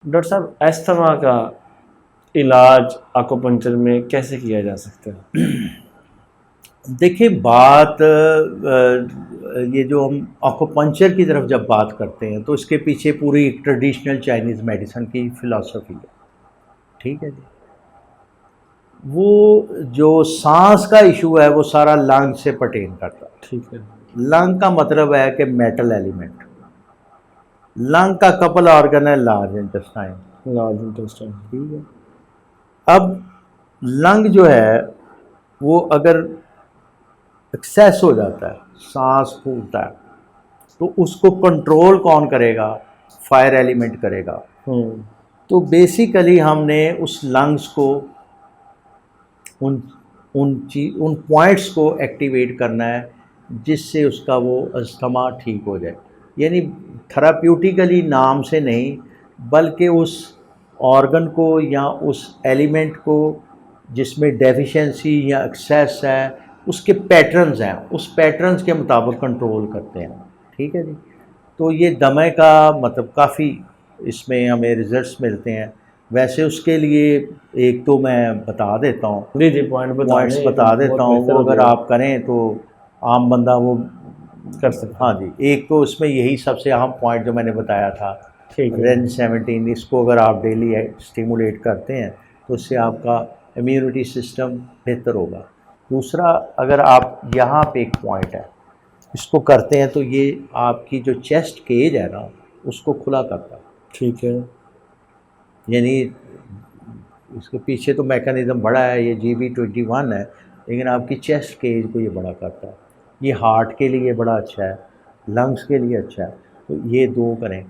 Doctor साहब, asthma का इलाज एक्यूपंक्चर में कैसे किया जा सकता है? देखिए बात ये जो हम एक्यूपंक्चर की तरफ जब बात करते हैं तो इसके पीछे पूरी एक ट्रेडिशनल चाइनीज़ मेडिसिन की फ़िलॉसफी है, ठीक है जी। वो जो सांस का इशू है वो सारा लंग से पर्टेन करता है। ठीक है। लंग का मतलब है कि मेटल एलिमेंट। लंग का कपल ऑर्गन है लार्ज इंटेस्टाइन, लार्ज इंटेस्टाइन। ठीक है। अब लंग जो है वो अगर एक्सेस हो जाता है, सांस फूलता है, तो उसको कंट्रोल कौन करेगा? फायर एलिमेंट करेगा। तो बेसिकली हमने उस लंग्स को उन उन पॉइंट्स को एक्टिवेट करना है जिससे उसका वो अस्थमा ठीक हो जाए। यानी थेराप्यूटिकली नाम से नहीं, बल्कि उस ऑर्गन को या उस एलिमेंट को जिसमें डेफिशिएंसी या एक्सेस है, उसके पैटर्न्स हैं, उस पैटर्न्स के मुताबिक कंट्रोल करते हैं, ठीक है जी। तो ये दमे का मतलब काफ़ी इसमें हमें रिजल्ट्स मिलते हैं। वैसे उसके लिए एक तो मैं बता देता हूँ, जी जी, पॉइंट्स दें तो बता देता बहुत हूँ, बेहतर वो हो अगर जाएगा। आप करें तो आम बंदा वो कर सकते हाँ हैं। जी। एक तो इसमें यही सबसे अहम पॉइंट जो मैंने बताया था, ठीक है। रेन 17, इसको अगर आप डेली स्टिमुलेट करते हैं तो इससे आपका इम्यूनिटी सिस्टम बेहतर होगा। दूसरा, अगर आप यहाँ पे एक पॉइंट है, इसको करते हैं तो ये आपकी जो चेस्ट केज है ना उसको खुला करता है। ठीक है। यानी इसके पीछे तो मैकेनिज़्म बड़ा है, ये GB21 है, लेकिन आपकी चेस्ट केज को ये बड़ा करता है। ये हार्ट के लिए बड़ा अच्छा है, लंग्स के लिए अच्छा है। तो ये दो करें।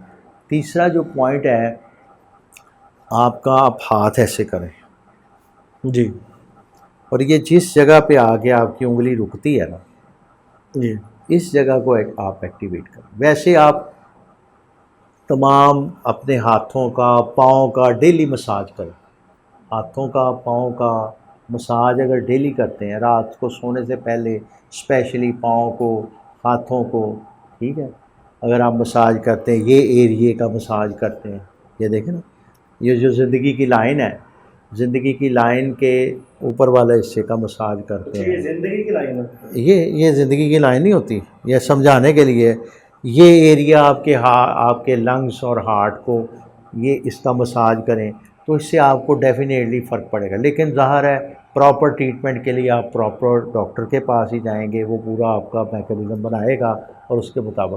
तीसरा जो पॉइंट है आपका, आप हाथ ऐसे करें जी और ये जिस जगह पे आके आपकी उंगली रुकती है ना, जी। इस जगह को आप एक्टिवेट करें। वैसे आप तमाम अपने हाथों का, पाँव का डेली मसाज करें। हाथों का, पाँव का मसाज अगर डेली करते हैं रात को सोने से पहले, स्पेशली पाँव को, हाथों को, ठीक है। अगर आप मसाज करते हैं, ये एरिए का मसाज करते हैं, ये देखें ना, ये जो ज़िंदगी की लाइन है, ज़िंदगी की लाइन के ऊपर वाले हिस्से का मसाज करते हैं। जिंदगी की लाइन है। ये ज़िंदगी की लाइन नहीं होती, ये समझाने के लिए। ये एरिया आपके लंग्स और हार्ट को ये इसका मसाज करें तो इससे आपको डेफिनेटली फ़र्क पड़ेगा। लेकिन ज़ाहिर है प्रॉपर ट्रीटमेंट के लिए आप प्रॉपर डॉक्टर के पास ही जाएंगे, वो पूरा आपका मैकेनिज़्म बनाएगा और उसके मुताबिक